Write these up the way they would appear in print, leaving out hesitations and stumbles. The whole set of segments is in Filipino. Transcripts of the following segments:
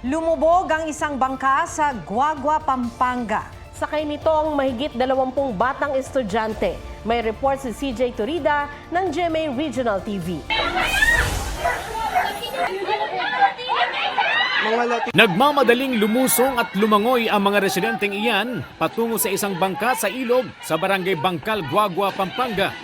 Lumubog ang isang bangka sa Guagua, Pampanga. Sakay nito ang mahigit 20 batang estudyante. May report si CJ Turida ng GMA Regional TV. Nagmamadaling lumusong at lumangoy ang mga residenteng iyan patungo sa isang bangka sa ilog sa barangay Bangkal, Guagua, Pampanga.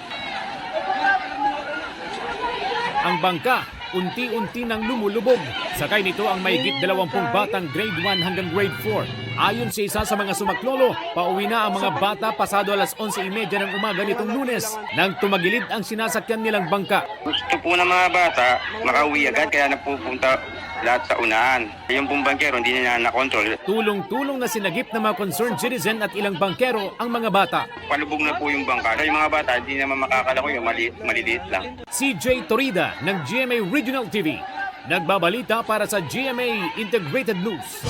Ang bangka unti-unti nang lumulubog. Sakay nito ang mahigit 20 batang grade 1 hanggang grade 4. Ayon sa isa sa mga sumaklolo, pauwi na ang mga bata pasado alas 11:30 ng umaga nitong Lunes nang tumagilid ang sinasakyan nilang bangka. Gusto po ng mga bata makauwi agad kaya napupunta lahat sa unahan. Yung pong bangkero hindi nila nakontrol. Tulong-tulong na sinagip ng mga concerned citizen at ilang bangkero ang mga bata. Palubog na po yung bangka. Yung mga bata hindi naman makakalako yung maliliit lang. CJ Torida ng GMA Regional TV. Nagbabalita para sa GMA Integrated News.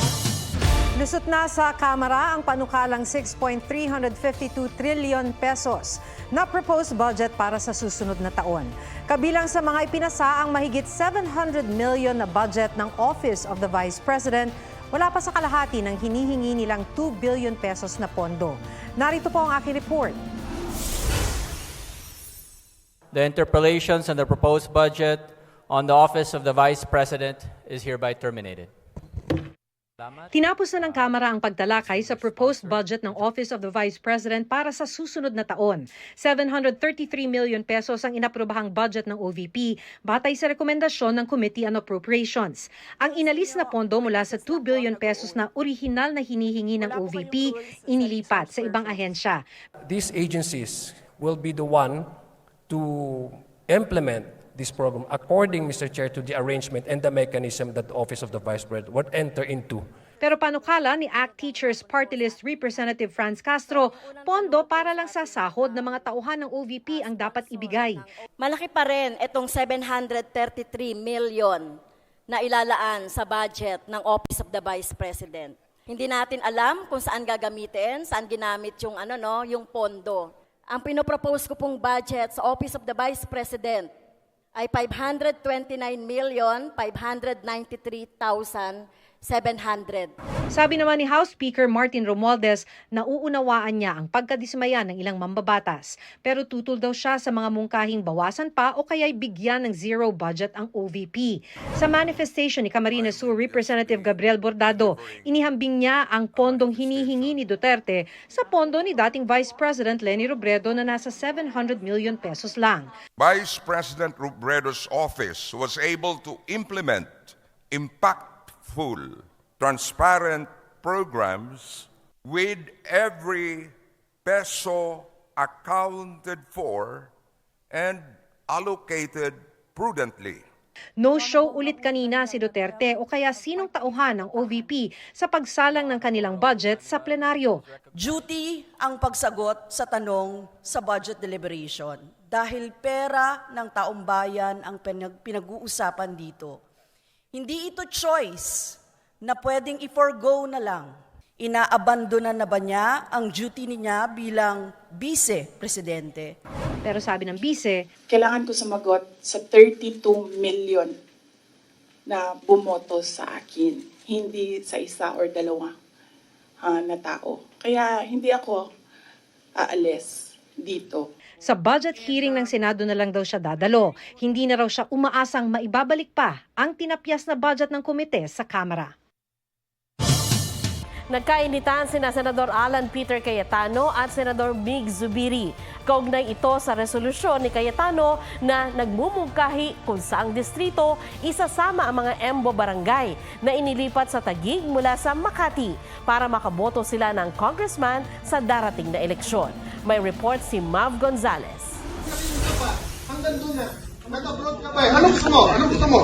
Lusot na sa Kamara ang panukalang 6.352 trillion pesos na proposed budget para sa susunod na taon. Kabilang sa mga ipinasa ang mahigit 700 million na budget ng Office of the Vice President, wala pa sa kalahati ng hinihingi nilang 2 billion pesos na pondo. Narito po ang aking report. The interpellations on the proposed budget on the Office of the Vice President is hereby terminated. Tinapos na ng Kamara ang pagtalakay sa proposed budget ng Office of the Vice President para sa susunod na taon. 733 million pesos ang inaprobahang budget ng OVP batay sa rekomendasyon ng Committee on Appropriations. Ang inalis na pondo mula sa 2 billion pesos na orihinal na hinihingi ng OVP, inilipat sa ibang ahensya. These agencies will be the one to implement this program according, Mr. Chair, to the arrangement and the mechanism that the Office of the Vice President would enter into. Pero panukala ni ACT Teachers Party List Representative Franz Castro, pondo para lang sa sahod ng mga tauhan ng OVP ang dapat ibigay. Malaki pa rin itong 733 million na ilalaan sa budget ng Office of the Vice President. Hindi natin alam kung saan gagamitin, saan ginamit yung yung pondo. Ang pinopropose ko pong budget sa Office of the Vice President ay 529,593,700. Sabi naman ni House Speaker Martin Romualdez na uunawaan niya ang pagkadismaya ng ilang mambabatas. Pero tutol daw siya sa mga mungkahing bawasan pa o kaya'y bigyan ng zero budget ang OVP. Sa manifestation ni Camarines Sur Representative Gabriel Bordado, inihambing niya ang pondong hinihingi ni Duterte sa pondo ni dating Vice President Leni Robredo na nasa 700 million pesos lang. Vice President Robredo's office was able to implement impactful, transparent programs with every peso accounted for and allocated prudently. No-show ulit kanina si Duterte o kaya sinong tauhan ng OVP sa pagsalang ng kanilang budget sa plenaryo. Duty ang pagsagot sa tanong sa budget deliberation dahil pera ng taong bayan ang pinag-uusapan dito. Hindi ito choice na pwedeng i-forgo na lang. Inaabandonan na ba niya ang duty niya bilang vice-presidente? Pero sabi ng vice, kailangan ko sumagot sa 32 million na bumoto sa akin, hindi sa isa or dalawa na tao. Kaya hindi ako aalis dito. Sa budget hearing ng Senado na lang daw siya dadalo. Hindi na raw siya umaasang maibabalik pa ang tinapyas na budget ng komite sa Kamara. Nagkainitan sina Senador Alan Peter Cayetano at Senador Mig Zubiri. Kaugnay ito sa resolusyon ni Cayetano na nagmumungkahi kung saang distrito isasama ang mga Embo Barangay na inilipat sa Taguig mula sa Makati para makaboto sila ng congressman sa darating na eleksyon. May report si Mav Gonzalez. Hanggang doon na. Nag-abroad ka pa eh. Anong gusto mo? Anong gusto mo?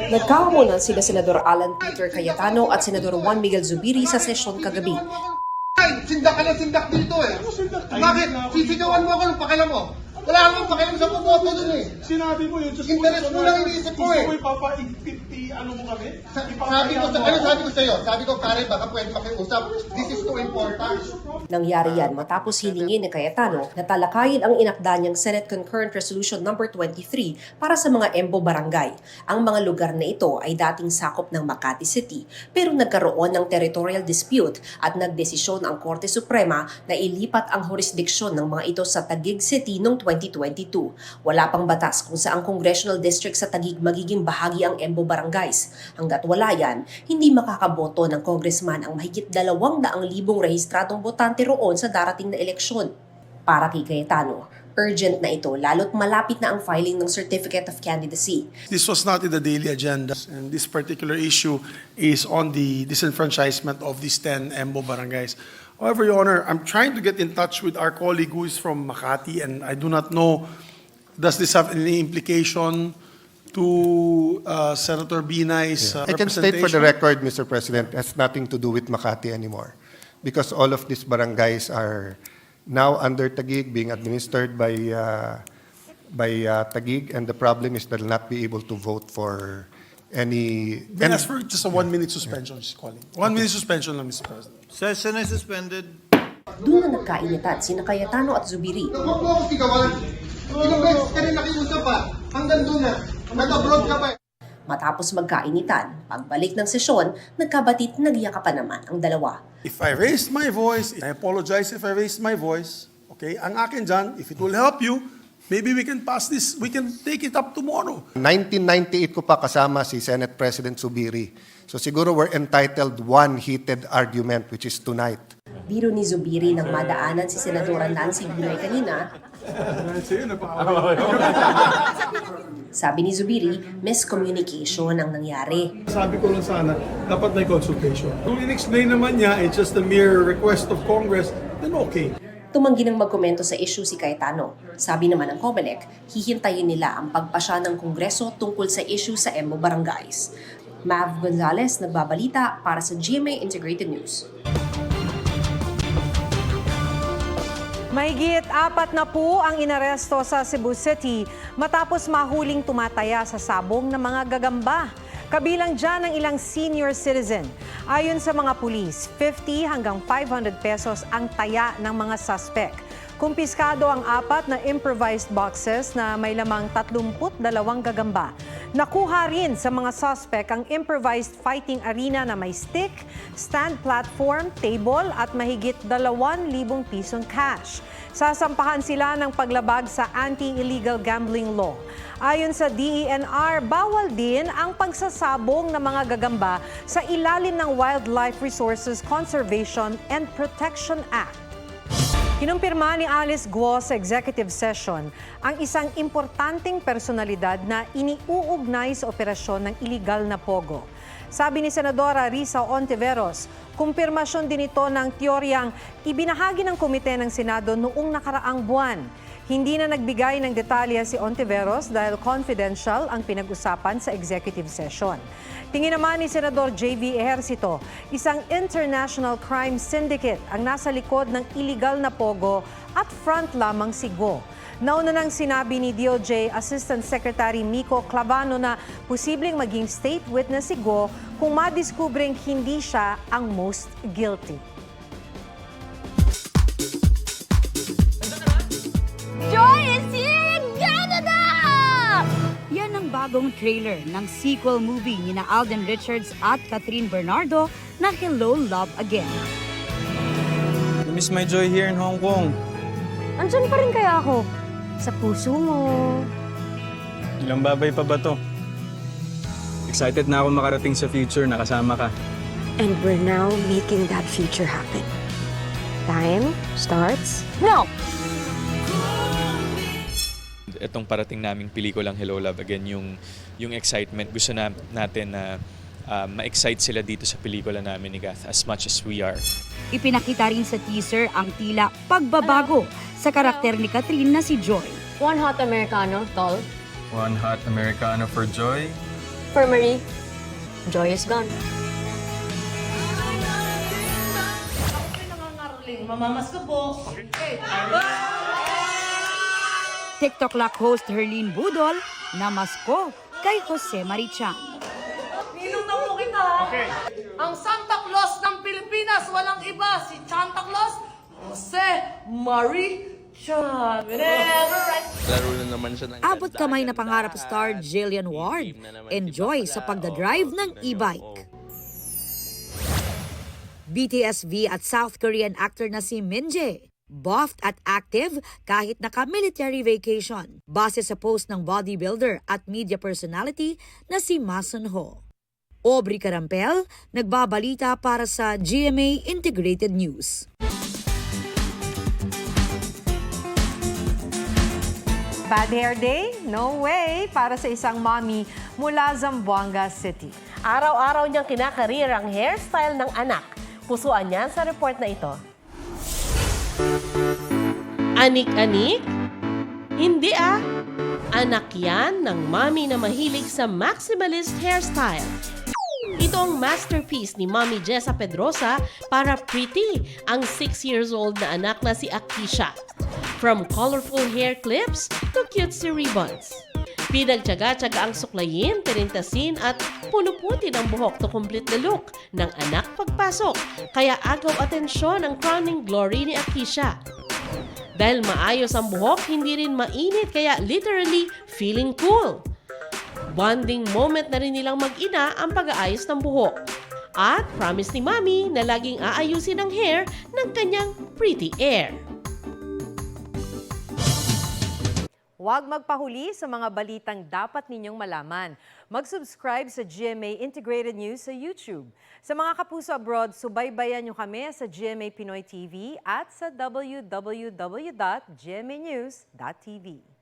Nagkahamunan sila Senador Alan Peter Cayetano at Senador Juan Miguel Zubiri sa sesyon kagabi. Sindak ka na sindak dito eh. Bakit? Sisigawan mo ako ng pakialam mo. Wala akong pakialam sa pumoto dun eh. Sinabi mo yun, just Interest mo lang iniisip ko eh. Gusto mo ipapa-50, ano mo kami? Sabi ko sa'yo, sabi ko, Karen, baka pwede makiusap. This is too important. Nangyari yan matapos hilingin ni Cayetano na talakayin ang inakda niyang Senate Concurrent Resolution No. 23 para sa mga Embo Barangay. Ang mga lugar na ito ay dating sakop ng Makati City pero nagkaroon ng territorial dispute at nagdesisyon ang Korte Suprema na ilipat ang jurisdiksyon ng mga ito sa Taguig City noong 2022. Wala pang batas kung saang congressional district sa Taguig magiging bahagi ang Embo Barangays. Hanggat wala yan, hindi makakaboto ng congressman ang mahigit 200,000 rehistradong botante roon sa darating na eleksyon. Para kay Cayetano, urgent na ito lalo't malapit na ang filing ng Certificate of Candidacy. This was not in the daily agenda, and this particular issue is on the disenfranchisement of these 10 Embo barangays. However, Your Honor, I'm trying to get in touch with our colleague who is from Makati, and I do not know, does this have any implication to Senator Binay's I can state for the record, Mr. President, it has nothing to do with Makati anymore. Because all of these barangays are now under Taguig, being administered by Taguig, and the problem is they'll not be able to vote for any... May I ask for just a 1-minute suspension, she's calling. 1-minute suspension lang, Mr. President. Session is suspended. Doon na nagkainitan sina Cayetano at Zubiri. Huwag mo ako sigawan. Ilang beses ka rin nakiusap pa. Hanggang doon na. Nag-abroad ka pa. Matapos magkainitan, pagbalik ng sesyon, nagkabatit nagyakapan naman ang dalawa. If I raised my voice, I apologize if I raised my voice. Okay, ang akin dyan, if it will help you, maybe we can pass this, we can take it up tomorrow. 1998 ko pa kasama si Senate President Zubiri. So siguro we're entitled one heated argument, which is tonight. Biro ni Zubiri nang madaanan si Senadora Nancy Binay kanina. Sabi ni Zubiri, miscommunication ang nangyari. Sabi ko lang sana, dapat may consultation. Kung in-explain naman niya, it's just a mere request of Congress, then okay. Tumanggi ng magkomento sa issue si Cayetano. Sabi naman ng COMELEC, hihintayin nila ang pagpasya ng Kongreso tungkol sa issue sa Embo Barangays. Mav Gonzalez, nagbabalita para sa GMA Integrated News. Mahigit 40 ang inaresto sa Cebu City matapos mahuling tumataya sa sabong ng mga gagamba. Kabilang dyan ang ilang senior citizen. Ayon sa mga pulis, 50 hanggang 500 pesos ang taya ng mga suspect. Kumpiskado ang 4 na improvised boxes na may lamang 32 gagamba. Nakuha rin sa mga suspect ang improvised fighting arena na may stick, stand platform, table at mahigit 2,000 pisong cash. Sasampahan sila ng paglabag sa anti-illegal gambling law. Ayon sa DENR, bawal din ang pagsasabong ng mga gagamba sa ilalim ng Wildlife Resources Conservation and Protection Act. Kinumpirma ni Alice Guo sa executive session ang isang importanteng personalidad na iniuugnay sa operasyon ng iligal na pogo. Sabi ni Senadora Risa Ontiveros, kumpirmasyon din ito ng teoryang ibinahagi ng Komite ng Senado noong nakaraang buwan. Hindi na nagbigay ng detalye si Ontiveros dahil confidential ang pinag-usapan sa executive session. Tingin naman ni Senador J.V. Ejercito, isang international crime syndicate ang nasa likod ng iligal na pogo at front lamang si Guo. Nauna nang sinabi ni DOJ Assistant Secretary Miko Clavano na posibleng maging state witness si Guo kung madiskubreng hindi siya ang most guilty. Joy is here in Canada! Yan ang bagong trailer ng sequel movie ni na Alden Richards at Catherine Bernardo na Hello, Love Again. I miss my Joy here in Hong Kong. Andyan pa rin kaya ako? Sa puso mo. Ilang babay pa ba to? Excited na ako makarating sa future na kasama ka. And we're now making that future happen. Time starts now! Itong parating naming pelikulang Hello, Love Again, yung excitement. Gusto natin na ma-excite sila dito sa pelikula namin ni Gath as much as we are. Ipinakita rin sa teaser ang tila pagbabago sa karakter ni Catherine na si Joy. One hot Americano, tall. One hot Americano for Joy. For Marie, Joy is gone. Mamamas ko po. TikTok host Herlene Budol na masko kay Jose Marichan. Ninunaw mo kita. Okay. Ang Santa Claus ng Pilipinas, walang iba, si Santa Claus, Jose Marichan. Laro na naman siya ng Abot kamay na pangarap star Jillian Ward. Enjoy sa pagdadrive ng e-bike. BTSV at South Korean actor na si Min Jae. Buffed at active kahit naka-military vacation. Base sa post ng bodybuilder at media personality na si Ma Sun Ho. Aubrey Carampel, nagbabalita para sa GMA Integrated News. Bad hair day? No way! Para sa isang mommy mula Zamboanga City. Araw-araw niyang kinakarir ang hairstyle ng anak. Pusuan niya sa report na ito. Anik-anik? Hindi ah. Anak yan ng mommy na mahilig sa maximalist hairstyle. Ito ang masterpiece ni Mommy Jessa Pedrosa para pretty ang 6 years old na anak na si Akisha. From colorful hair clips to cutesy ribbons. Pinagtyaga-tyaga ang suklayin, tirintasin at punuputin ang buhok to complete the look ng anak pagpasok. Kaya agaw atensyon ang crowning glory ni Akisha. Dahil maayos ang buhok, hindi rin mainit kaya literally feeling cool. Bonding moment na rin nilang mag-ina ang pag-aayos ng buhok. At promise ni Mommy na laging aayusin ang hair ng kanyang pretty hair. Huwag magpahuli sa mga balitang dapat ninyong malaman. Mag-subscribe sa GMA Integrated News sa YouTube. Sa mga kapuso abroad, subaybayan nyo kami sa GMA Pinoy TV at sa www.gmanews.tv.